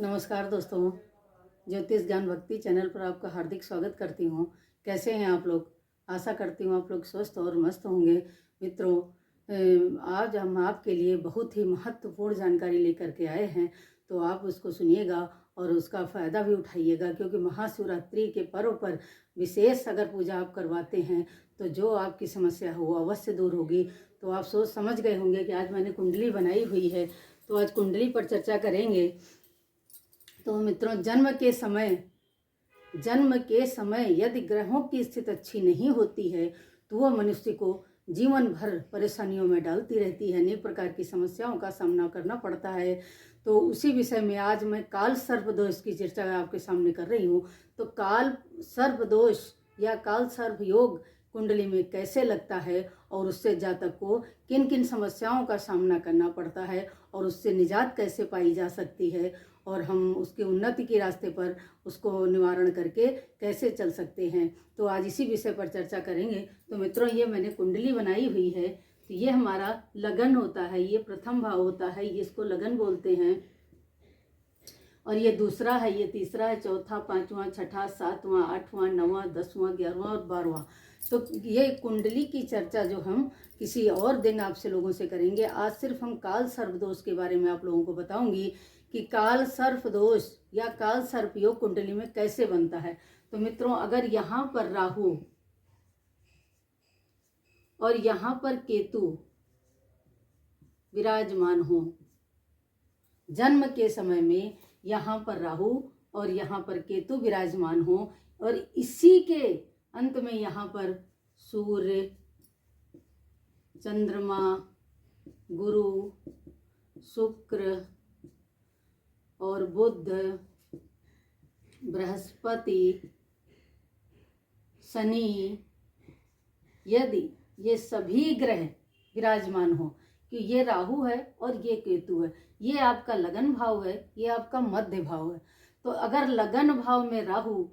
नमस्कार दोस्तों, ज्योतिष ज्ञान भक्ति चैनल पर आपका हार्दिक स्वागत करती हूँ। कैसे हैं आप लोग? आशा करती हूँ आप लोग स्वस्थ और मस्त होंगे। मित्रों, आज हम आपके लिए बहुत ही महत्वपूर्ण जानकारी लेकर के आए हैं, तो आप उसको सुनिएगा और उसका फ़ायदा भी उठाइएगा, क्योंकि महाशिवरात्रि के पर्व पर विशेष अगर पूजा आप करवाते हैं तो जो आपकी समस्या हो वो अवश्य दूर होगी। तो आप सोच समझ गए होंगे कि आज मैंने कुंडली बनाई हुई है, तो आज कुंडली पर चर्चा करेंगे। तो मित्रों, जन्म के समय यदि ग्रहों की स्थिति अच्छी नहीं होती है तो वह मनुष्य को जीवन भर परेशानियों में डालती रहती है, अनेक प्रकार की समस्याओं का सामना करना पड़ता है। तो उसी विषय में आज मैं काल सर्प दोष की चर्चा आपके सामने कर रही हूँ। तो काल सर्प दोष या काल सर्प योग कुंडली में कैसे लगता है और उससे जातक को किन किन समस्याओं का सामना करना पड़ता है और उससे निजात कैसे पाई जा सकती है और हम उसके उन्नति के रास्ते पर उसको निवारण करके कैसे चल सकते हैं, तो आज इसी विषय पर चर्चा करेंगे। तो मित्रों, ये मैंने कुंडली बनाई हुई है। तो ये हमारा लगन होता है, ये प्रथम भाव होता है, ये इसको लगन बोलते हैं। और ये दूसरा है, ये तीसरा है, चौथा, पांचवा, छठा, सातवां, आठवां, नौवां, 10वां, 11वां और 12वां। तो ये कुंडली की चर्चा जो हम किसी और दिन आपसे लोगों से करेंगे। आज सिर्फ हम काल सर्प दोष के बारे में आप लोगों को बताऊंगी कि काल सर्प दोष या काल सर्प योग कुंडली में कैसे बनता है। तो मित्रों, अगर यहाँ पर राहु और यहाँ पर केतु विराजमान हो, जन्म के समय में यहाँ पर राहु और यहाँ पर केतु विराजमान हो और इसी के अंत में यहाँ पर सूर्य, चंद्रमा, गुरु, शुक्र और बुध, बृहस्पति, शनि, यदि ये सभी ग्रह विराजमान हो कि ये राहु है और ये केतु है, ये आपका लगन भाव है, ये आपका मध्य भाव है। तो अगर लगन भाव में राहु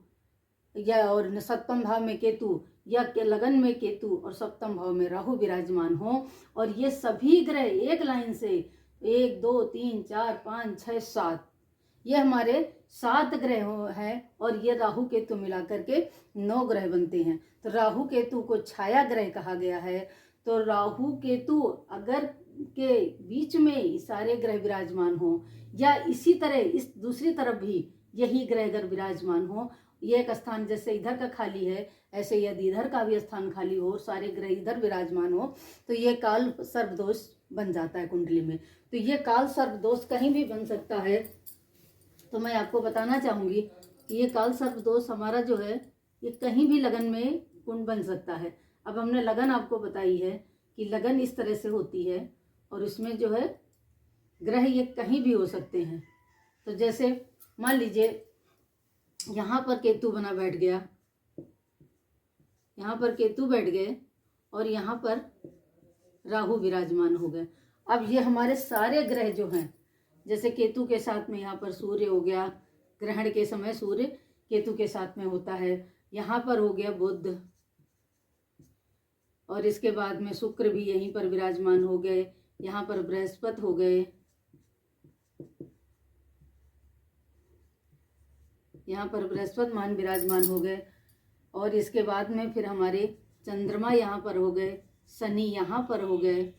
या और सप्तम भाव में केतु या के लगन में केतु और सप्तम भाव में राहु विराजमान हो और ये सभी ग्रह एक लाइन से 1 2 3 4 5 6 7 ये हमारे 7 ग्रह हैं और ये राहु केतु मिलाकर के 9 ग्रह बनते हैं। तो राहु केतु को छाया ग्रह कहा गया है। तो राहु केतु अगर के बीच में सारे ग्रह विराजमान हो या इसी तरह इस दूसरी तरफ भी यही ग्रह अगर विराजमान हो, ये एक स्थान जैसे इधर का खाली है, ऐसे यदि इधर का भी स्थान खाली हो, सारे ग्रह इधर विराजमान हो, तो ये काल सर्प दोष बन जाता है कुंडली में। तो ये काल सर्प दोष कहीं भी बन सकता है। तो मैं आपको बताना चाहूँगी कि ये काल सर्प दोष हमारा जो है ये कहीं भी लगन में कुंड बन सकता है। अब हमने लगन आपको बताई है कि लगन इस तरह से होती है और इसमें जो है ग्रह ये कहीं भी हो सकते हैं। तो जैसे मान लीजिए यहाँ पर केतु बना बैठ गया, यहाँ पर केतु बैठ गए और यहाँ पर राहु विराजमान हो गए। अब ये हमारे सारे ग्रह जो हैं, जैसे केतु के साथ में यहाँ पर सूर्य हो गया, ग्रहण के समय सूर्य केतु के साथ में होता है, यहाँ पर हो गया बुध और इसके बाद में शुक्र भी यहीं पर विराजमान हो गए, यहाँ पर बृहस्पति हो गए, यहाँ पर बृहस्पति मान विराजमान हो गए और इसके बाद में फिर हमारे चंद्रमा यहाँ पर हो गए, शनि यहाँ पर हो गए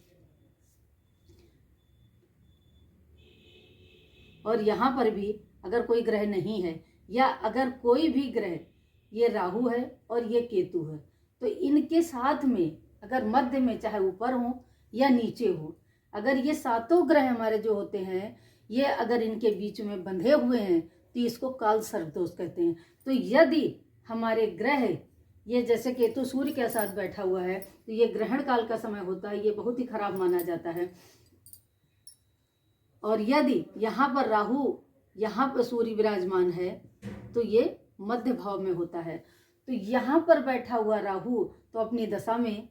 और यहाँ पर भी अगर कोई ग्रह नहीं है या अगर कोई भी ग्रह, ये राहु है और ये केतु है, तो इनके साथ में अगर मध्य में चाहे ऊपर हो या नीचे हो, अगर ये सातों ग्रह हमारे जो होते हैं ये अगर इनके बीच में बंधे हुए हैं तो इसको काल सर्प दोष कहते हैं। तो यदि हमारे ग्रह ये जैसे केतु सूर्य के साथ बैठा हुआ है तो ये ग्रहण काल का समय होता है, ये बहुत ही खराब माना जाता है। और यदि यहाँ पर राहु यहाँ पर सूर्य विराजमान है तो ये मध्य भाव में होता है। तो यहाँ पर बैठा हुआ राहु तो अपनी दशा में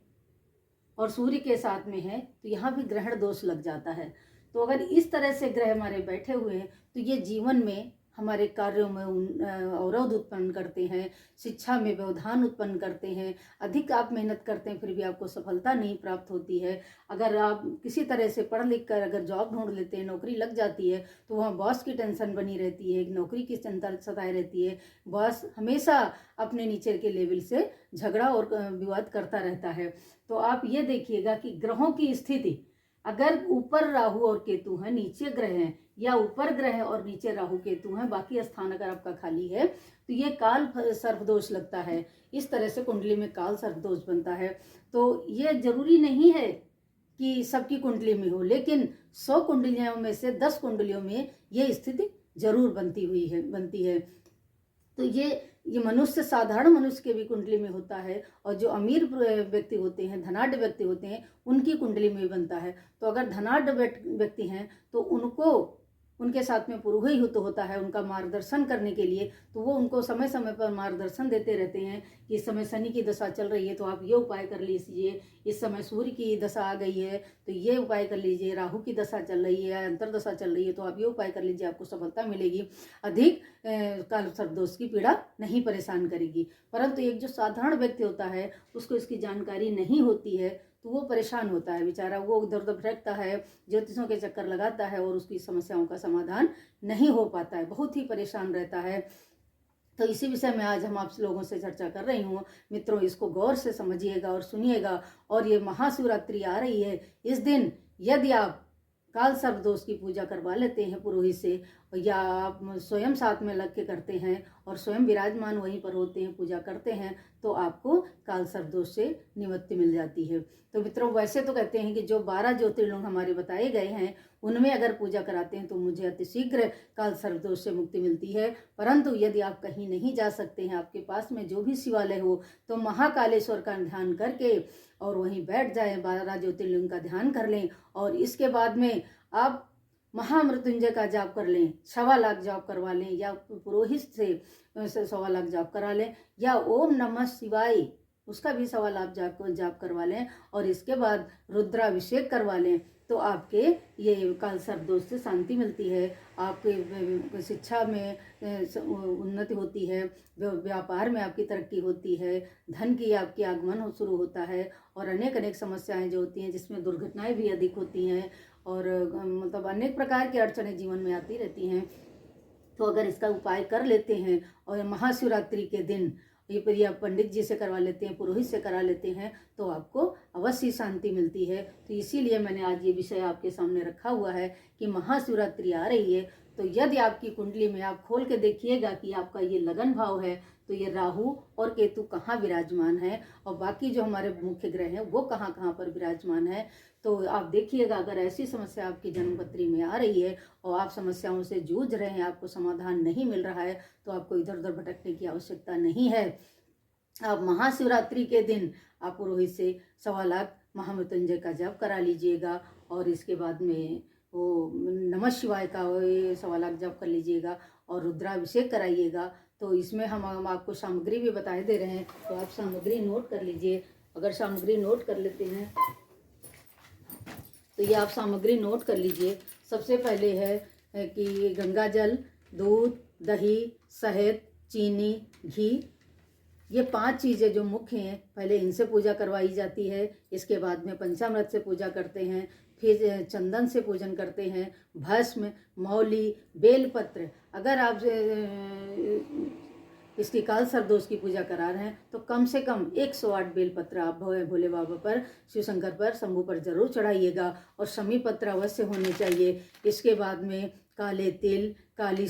और सूर्य के साथ में है तो यहाँ भी ग्रहण दोष लग जाता है। तो अगर इस तरह से ग्रह हमारे बैठे हुए हैं तो ये जीवन में हमारे कार्यों में अवरोध उत्पन्न करते हैं, शिक्षा में व्यवधान उत्पन्न करते हैं। अधिक आप मेहनत करते हैं फिर भी आपको सफलता नहीं प्राप्त होती है। अगर आप किसी तरह से पढ़ लिख कर अगर जॉब ढूंढ लेते हैं, नौकरी लग जाती है, तो वहाँ बॉस की टेंशन बनी रहती है, नौकरी की चिंता सताए रहती है। बॉस हमेशा अपने नीचे के लेवल से झगड़ा और विवाद करता रहता है। तो आप ये देखिएगा कि ग्रहों की स्थिति, अगर ऊपर राहु और केतु हैं, नीचे ग्रह हैं, या ऊपर ग्रह और नीचे राहु केतु हैं, बाकी स्थान अगर आपका खाली है, तो ये काल सर्पदोष लगता है। इस तरह से कुंडली में काल सर्पदोष बनता है। तो ये जरूरी नहीं है कि सबकी कुंडली में हो, लेकिन 100 कुंडलियों में से 10 कुंडलियों में ये स्थिति जरूर बनती है। तो ये मनुष्य, साधारण मनुष्य के भी कुंडली में होता है, और जो अमीर व्यक्ति होते हैं, धनाढ़ व्यक्ति होते हैं, उनकी कुंडली में भी बनता है। तो अगर धनाढ़ व्यक्ति हैं तो उनको उनके साथ में पुरोहित होता है उनका मार्गदर्शन करने के लिए, तो वो उनको समय समय पर मार्गदर्शन देते रहते हैं कि इस समय शनि की दशा चल रही है तो आप ये उपाय कर लीजिए, इस समय सूर्य की दशा आ गई है तो ये उपाय कर लीजिए, राहु की दशा चल रही है, अंतरदशा चल रही है तो आप ये उपाय कर लीजिए, आपको सफलता मिलेगी, अधिक काल सर्पदोष की पीड़ा नहीं परेशान करेगी। परंतु एक जो साधारण व्यक्ति होता है उसको इसकी जानकारी नहीं होती है, तो वो परेशान होता है बेचारा, वो इधर उधर भटकता है, ज्योतिषों के चक्कर लगाता है और उसकी समस्याओं का समाधान नहीं हो पाता है, बहुत ही परेशान रहता है। तो इसी विषय में आज हम आप लोगों से चर्चा कर रही हूँ। मित्रों, इसको गौर से समझिएगा और सुनिएगा। और ये महाशिवरात्रि आ रही है, इस दिन यदि आप काल सर्पदोष की पूजा करवा लेते हैं पुरोहित से, या आप स्वयं साथ में लग के करते हैं और स्वयं विराजमान वहीं पर होते हैं, पूजा करते हैं, तो आपको काल सर्पदोष से निवृत्ति मिल जाती है। तो मित्रों, वैसे तो कहते हैं कि जो 12 ज्योतिर्लिंग हमारे बताए गए हैं उनमें अगर पूजा कराते हैं तो मुझे अतिशीघ्र काल सर्पदोष से मुक्ति मिलती है। परंतु यदि आप कहीं नहीं जा सकते हैं, आपके पास में जो भी शिवालय हो, तो महाकालेश्वर का ध्यान करके और वहीं बैठ जाए, 12 ज्योतिर्लिंग का ध्यान कर लें, और इसके बाद में आप महामृत्युंजय का जाप कर लें, 1.25 लाख जाप करवा लें, या पुरोहित से 1.25 लाख जाप करा लें, या ओम नमः शिवाय उसका भी 1.25 लाख जाप करवा लें, और इसके बाद रुद्राभिषेक करवा लें, तो आपके ये काल सर्पदोष से शांति मिलती है। आपके शिक्षा में उन्नति होती है, व्यापार में आपकी तरक्की होती है, धन की आपकी आगमन शुरू होता है, और अनेक समस्याएं जो होती हैं जिसमें दुर्घटनाएं भी अधिक होती हैं, और मतलब अनेक प्रकार की अड़चनें जीवन में आती रहती हैं। तो अगर इसका उपाय कर लेते हैं और महाशिवरात्रि के दिन ये आप पंडित जी से करवा लेते हैं, पुरोहित से करा लेते हैं, तो आपको अवश्य शांति मिलती है। तो इसीलिए मैंने आज ये विषय आपके सामने रखा हुआ है कि महाशिवरात्रि आ रही है, तो यदि आपकी कुंडली में आप खोल के देखिएगा कि आपका ये लगन भाव है, तो ये राहु और केतु कहाँ विराजमान है, और बाकी जो हमारे मुख्य ग्रह हैं वो कहाँ कहाँ पर विराजमान है। तो आप देखिएगा, अगर ऐसी समस्या आपकी जन्मपत्री में आ रही है और आप समस्याओं से जूझ रहे हैं, आपको समाधान नहीं मिल रहा है, तो आपको इधर उधर भटकने की आवश्यकता नहीं है। आप महाशिवरात्रि के दिन आप पुरोहित से 1.25 लाख महामृत्युंजय का जाप करा लीजिएगा, और इसके बाद में वो नमः शिवाय का 1.25 लाख जाप कर लीजिएगा, और रुद्राभिषेक कराइएगा। तो इसमें हम आपको सामग्री भी बताए दे रहे हैं, तो आप सामग्री नोट कर लीजिए। अगर सामग्री नोट कर लेते हैं तो ये आप सामग्री नोट कर लीजिए। सबसे पहले है कि गंगा जल, दूध, दही, शहद, चीनी, घी, ये 5 चीज़ें जो मुख्य हैं, पहले इनसे पूजा करवाई जाती है। इसके बाद में पंचामृत से पूजा करते हैं, फिर चंदन से पूजन करते हैं, भस्म, मौली, बेलपत्र। अगर आप इसकी काल सर्पदोष की पूजा करा रहे हैं तो कम से कम 108 बेलपत्र आप भोले बाबा पर, शिव शंकर पर, शंभू पर जरूर चढ़ाइएगा, और शमी पत्र अवश्य होने चाहिए। इसके बाद में काले तिल, काली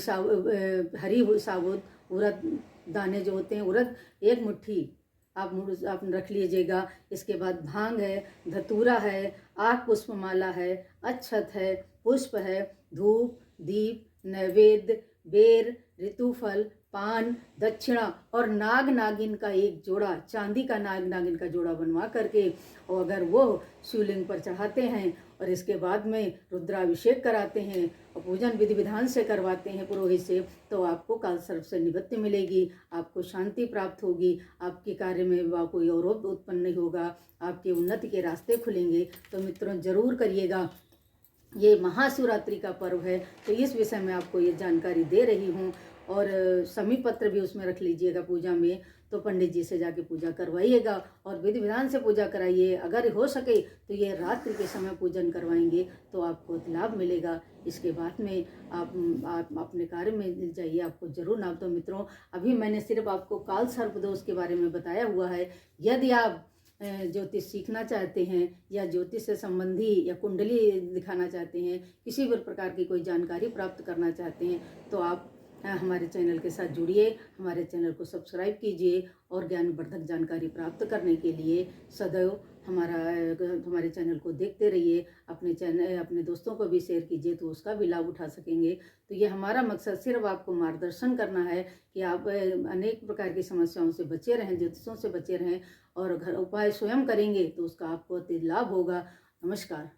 हरी साबुत उड़द दाने जो होते हैं, उड़द 1 मुट्ठी आप रख लीजिएगा। इसके बाद भांग है, धतूरा है, आक पुष्पमाला है, अक्षत है, पुष्प है, धूप, दीप, नैवेद्य, बेर, ऋतुफल, पान, दक्षिणा, और नाग नागिन का एक जोड़ा, चांदी का नाग नागिन का जोड़ा बनवा करके, और अगर वो शिवलिंग पर चढ़ाते हैं, और इसके बाद में रुद्राभिषेक कराते हैं और पूजन विधि विधान से करवाते हैं पुरोहित से, तो आपको काल सर्प से निवृत्ति मिलेगी, आपको शांति प्राप्त होगी, आपके कार्य में कोई अवरोध उत्पन्न नहीं होगा, आपके उन्नति के रास्ते खुलेंगे। तो मित्रों, जरूर करिएगा। ये महाशिवरात्रि का पर्व है, तो इस विषय में आपको ये जानकारी दे रही हूँ। और समी पत्र भी उसमें रख लीजिएगा पूजा में, तो पंडित जी से जाके पूजा करवाइएगा और विधि विधान से पूजा कराइए। अगर हो सके तो ये रात्रि के समय पूजन करवाएंगे तो आपको लाभ मिलेगा। इसके बाद में आप अपने कार्य में जाइए, आपको जरूर लाभ। तो मित्रों, अभी मैंने सिर्फ आपको काल सर्प दोष के बारे में बताया हुआ है। यदि आप ज्योतिष सीखना चाहते हैं या ज्योतिष से संबंधी या कुंडली दिखाना चाहते हैं, किसी भी प्रकार की कोई जानकारी प्राप्त करना चाहते हैं, तो आप हमारे चैनल के साथ जुड़िए, हमारे चैनल को सब्सक्राइब कीजिए और ज्ञानवर्धक जानकारी प्राप्त करने के लिए सदैव हमारे चैनल को देखते रहिए। अपने दोस्तों को भी शेयर कीजिए तो उसका भी लाभ उठा सकेंगे। तो ये हमारा मकसद सिर्फ आपको मार्गदर्शन करना है कि आप अनेक प्रकार की समस्याओं से बचे रहें, ज्योतिषों से बचे रहें और घर उपाय स्वयं करेंगे तो उसका आपको अति लाभ होगा। नमस्कार।